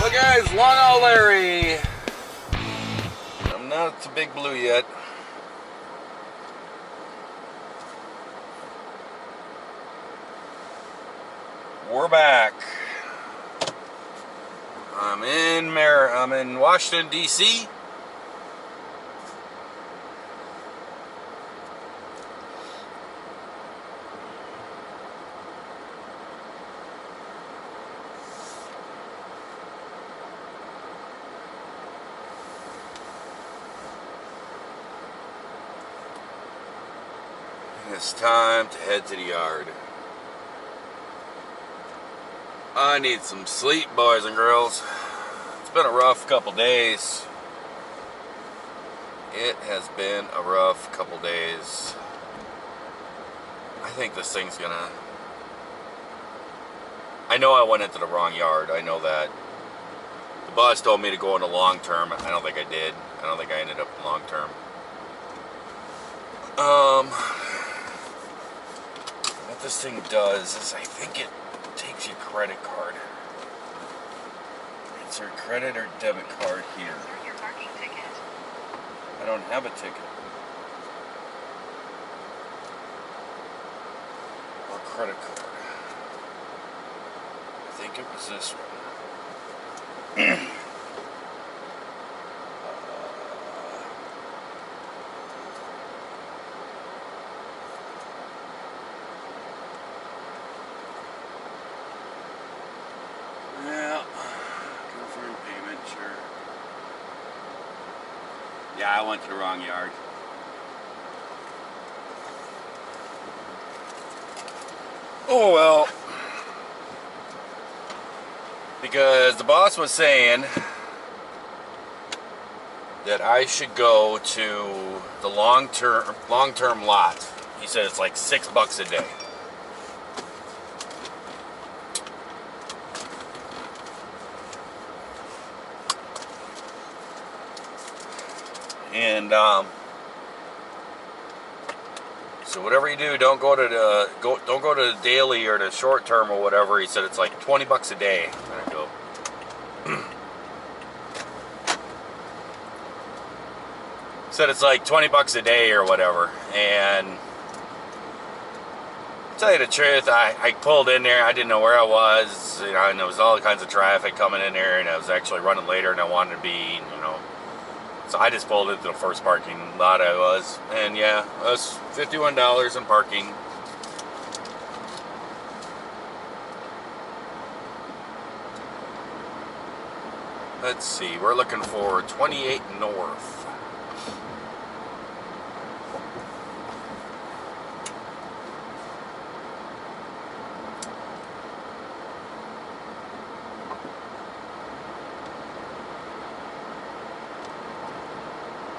Look guys, LongHaul Larry. I'm not to Big Blue yet. We're back. I'm in Washington D.C. It's time to head to the yard. I need some sleep, boys and girls. It's been a rough couple days. It has been a rough couple days. I think this thing's gonna... I know I went into the wrong yard. I know that. The boss told me to go into long term. I don't think I did. I don't think I ended up in long term. What this thing does is I think it takes your credit card. It's your credit or debit card here. Your parking ticket. I don't have a ticket. Or credit card. I think it was this one. Yeah, confirm payment, sure. Yeah, I went to the wrong yard. Oh well. Because the boss was saying that I should go to the long-term lot. He said it's like $6 a day. And so whatever you do, don't go to the daily or the short term or whatever. He said it's like $20 a day. There I go. Said it's like $20 a day or whatever. And to tell you the truth, I pulled in there. I didn't know where I was, you know, and there was all kinds of traffic coming in there, and I was actually running later than I wanted to be, you know. So I just pulled into the first parking lot I was, and yeah, it was $51 in parking. Let's see, we're looking for 28 North.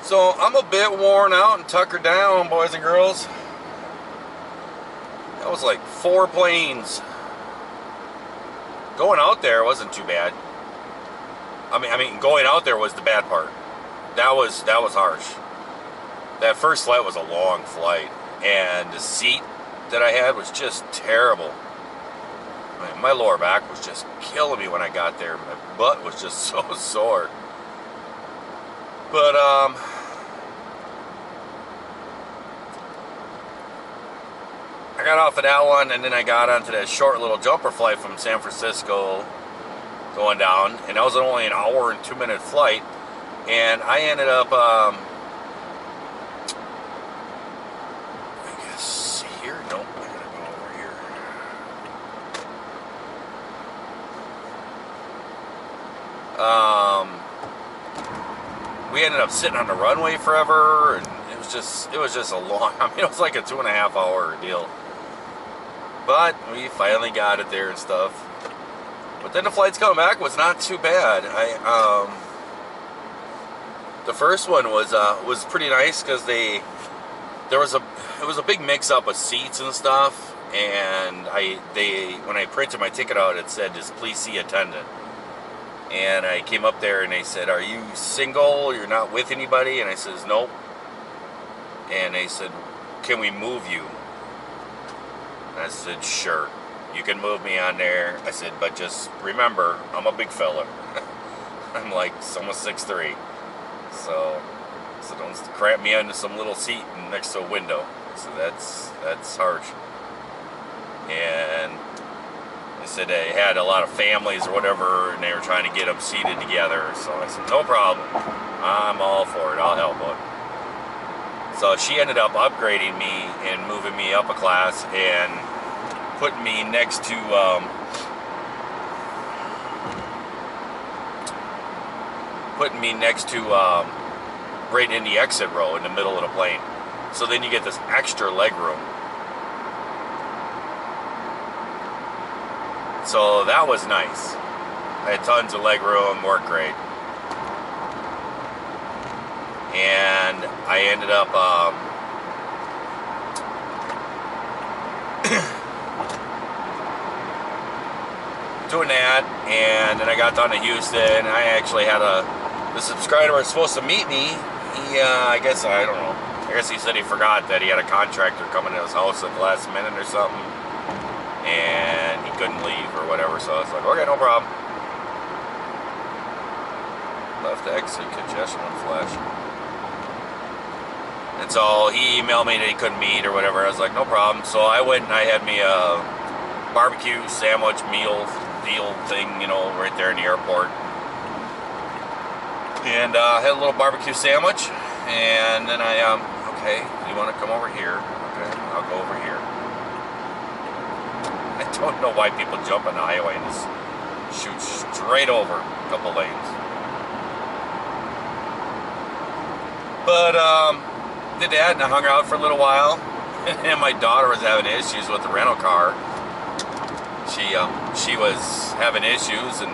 So I'm a bit worn out and tuckered down, boys and girls. That was like 4 planes. Going out there wasn't too bad. I mean, going out there was the bad part. That was harsh. That first flight was a long flight, and the seat that I had was just terrible. I mean, my lower back was just killing me when I got there. My butt was just so sore. But I got off of that one, and then I got onto that short little jumper flight from San Francisco going down, and that was only an hour and 2-minute flight, and I ended up, I guess here, nope, I gotta go over here. We ended up sitting on the runway forever, and it was just a long, I mean, it was like a 2.5 hour deal. But we finally got it there and stuff. But then the flights coming back was not too bad. The first one was pretty nice because it was a big mix up of seats and stuff, and when I printed my ticket out, it said just please see attendant. And I came up there and they said, are you single? You're not with anybody? And I says, nope. And they said, can we move you? And I said, sure. you can move me on there. I said, but just remember, I'm a big fella. I'm like almost 6'3". So don't cramp me into some little seat next to a window. So that's harsh. And they said they had a lot of families or whatever, and they were trying to get them seated together. So I said, no problem. I'm all for it. I'll help out. So she ended up upgrading me and moving me up a class and putting me next to right in the exit row in the middle of the plane. So then you get this extra leg room. So that was nice. I had tons of leg room, worked great. And I ended up doing that, and then I got down to Houston. I actually had the subscriber was supposed to meet me. He, I guess he said he forgot that he had a contractor coming to his house at the last minute or something, and he couldn't leave or whatever. So I was like, okay, no problem. Left exit congestion on flash. And so he emailed me that he couldn't meet or whatever. I was like, no problem. So I went and I had me a barbecue sandwich meal deal thing, you know, right there in the airport. And had a little barbecue sandwich. And then I, okay, you want to come over here? Okay, I'll go over here. I don't know why people jump on the highway and just shoot straight over a couple lanes. But, did that, and I hung out for a little while. And my daughter was having issues with the rental car. She was having issues, and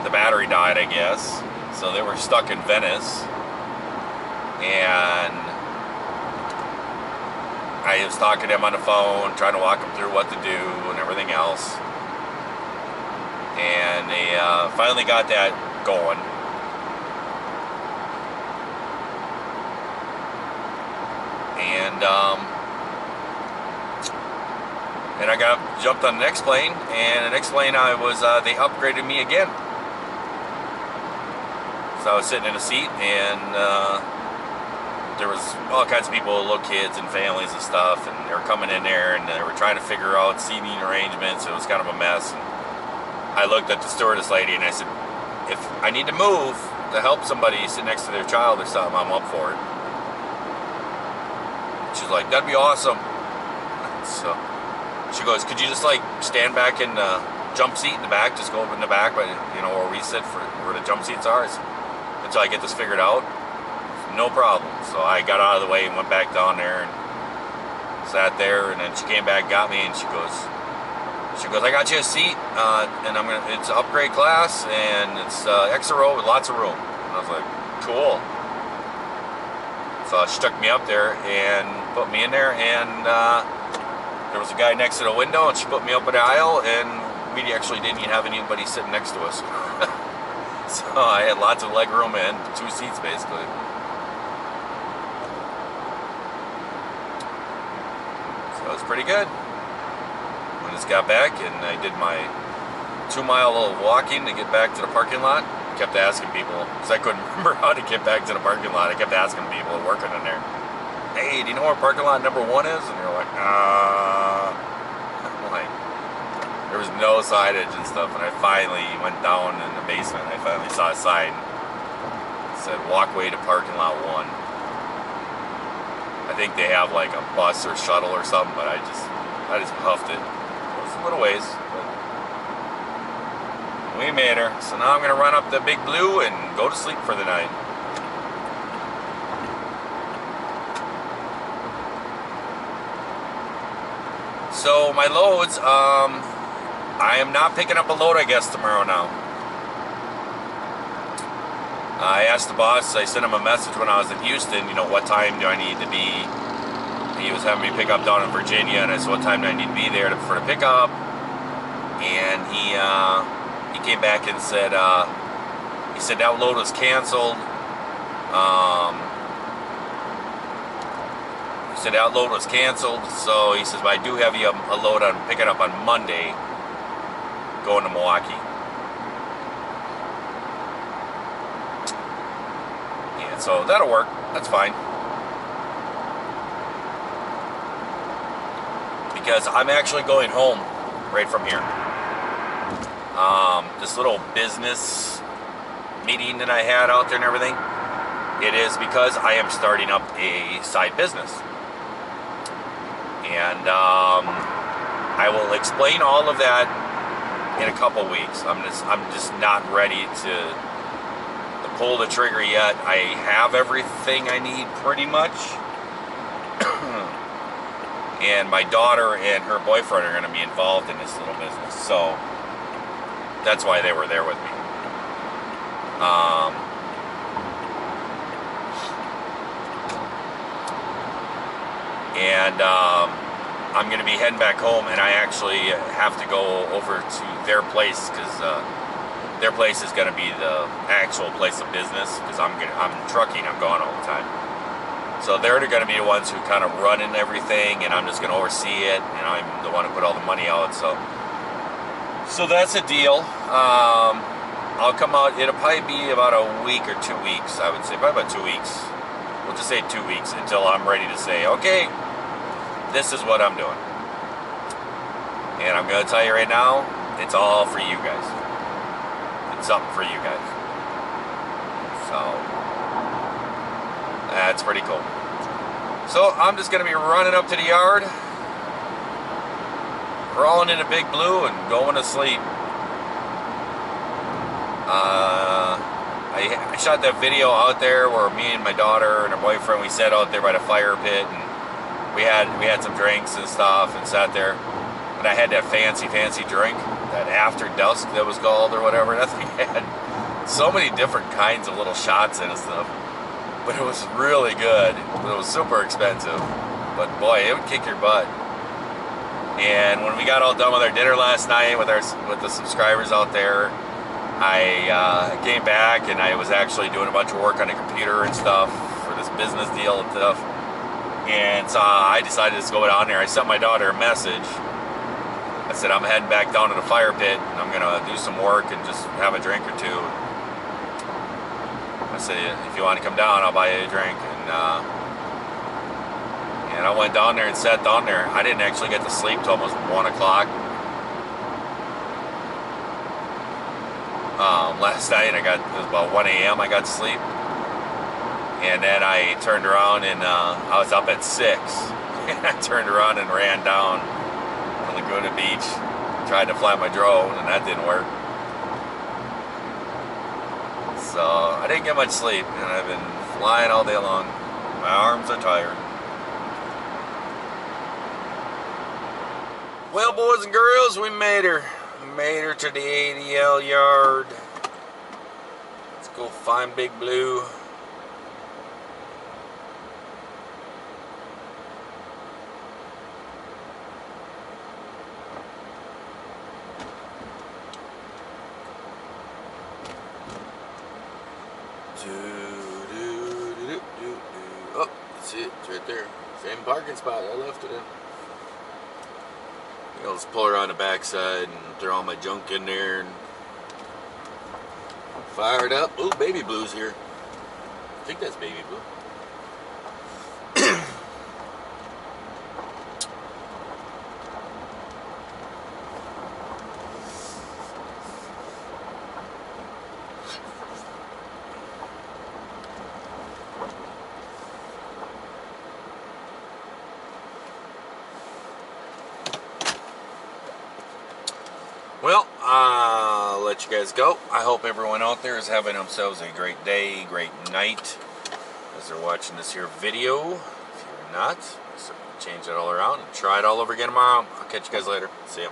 the battery died, I guess. So they were stuck in Venice. And I was talking to him on the phone, trying to walk him through what to do and everything else. And they finally got that going. And I jumped on the next plane, and the next plane they upgraded me again. So I was sitting in a seat, and there was all kinds of people, little kids and families and stuff, and they were coming in there, and they were trying to figure out seating arrangements. It was kind of a mess. And I looked at the stewardess lady, and I said, if I need to move to help somebody sit next to their child or something, I'm up for it. She's like, that'd be awesome. So she goes, could you just like stand back in the jump seat in the back, just go up in the back, but you know, where we sit for where the jump seats are, until I get this figured out. No problem. So I got out of the way and went back down there and sat there, and then she came back, got me, and she goes, I got you a seat, and it's an upgrade class, and it's extra row with lots of room. And I was like, cool. So she took me up there and put me in there, and there was a guy next to the window, and she put me up in the aisle, and we actually didn't even have anybody sitting next to us. So I had lots of leg room and 2 seats basically. So it was pretty good. I just got back, and I did my 2-mile walking to get back to the parking lot. Kept asking people, because I couldn't remember how to get back to the parking lot. I kept asking people working in there, hey, do you know where parking lot number 1 is? And they're like, I'm like, there was no signage and stuff. And I finally went down in the basement. I finally saw a sign that said walkway to parking lot 1. I think they have like a bus or shuttle or something, but I just huffed it. It was a little ways, but we made her. So now I'm gonna run up the Big Blue and go to sleep for the night. So my loads, I am not picking up a load, I guess, tomorrow now. I asked the boss, I sent him a message when I was in Houston, you know, what time do I need to be? He was having me pick up down in Virginia, and I said, what time do I need to be there for the pickup? And he came back and said, he said that load was canceled. He said that load was canceled, so he says, but I do have you a load on picking up on Monday, going to Milwaukee. Yeah, so that'll work. That's fine. Because I'm actually going home right from here. This little business meeting that I had out there and everything, it is because I am starting up a side business. And I will explain all of that in a couple weeks. I'm just not ready to pull the trigger yet. I have everything I need pretty much. And my daughter and her boyfriend are going to be involved in this little business, so that's why they were there with me. I'm going to be heading back home, and I actually have to go over to their place because their place is going to be the actual place of business because I'm trucking. I'm gone all the time. So they're going to be the ones who kind of run in everything, and I'm just going to oversee it. You know, I'm the one who put all the money out. So that's a deal. I'll come out. It'll probably be about a week or 2 weeks. I would say probably about 2 weeks. We'll just say 2 weeks until I'm ready to say, okay, this is what I'm doing. And I'm going to tell you right now, it's all for you guys. It's something for you guys. So that's pretty cool. So I'm just going to be running up to the yard, crawling into Big Blue, and going to sleep. I shot that video out there where me and my daughter and her boyfriend, we sat out there by the fire pit, and we had some drinks and stuff and sat there. And I had that fancy drink, that After Dusk that was called or whatever. That thing had so many different kinds of little shots in and stuff. But it was really good. It was super expensive. But boy, it would kick your butt. And when we got all done with our dinner last night with the subscribers out there, I came back and I was actually doing a bunch of work on the computer and stuff for this business deal and stuff. And so I decided to go down there. I sent my daughter a message. I said, I'm heading back down to the fire pit and I'm gonna do some work and just have a drink or two. I said, if you want to come down, I'll buy you a drink. And I went down there and sat down there. I didn't actually get to sleep till almost 1 o'clock. Last night it was about 1 a.m. I got to sleep. And then I turned around and I was up at 6. And I turned around and ran down to Laguna Beach. Tried to fly my drone and that didn't work. So I didn't get much sleep and I've been flying all day long. My arms are tired. Well, boys and girls, we made her. We made her to the ADL yard. Let's go find Big Blue. Oh, that's it. It's right there. Same parking spot I left it in. I'll just pull her on the backside and throw all my junk in there and fire it up. Ooh, Baby Blue's here. I think that's Baby Blue. Well, I'll let you guys go. I hope everyone out there is having themselves a great day, great night as they're watching this here video. If you're not, so change it all around and try it all over again tomorrow. I'll catch you guys later. See ya.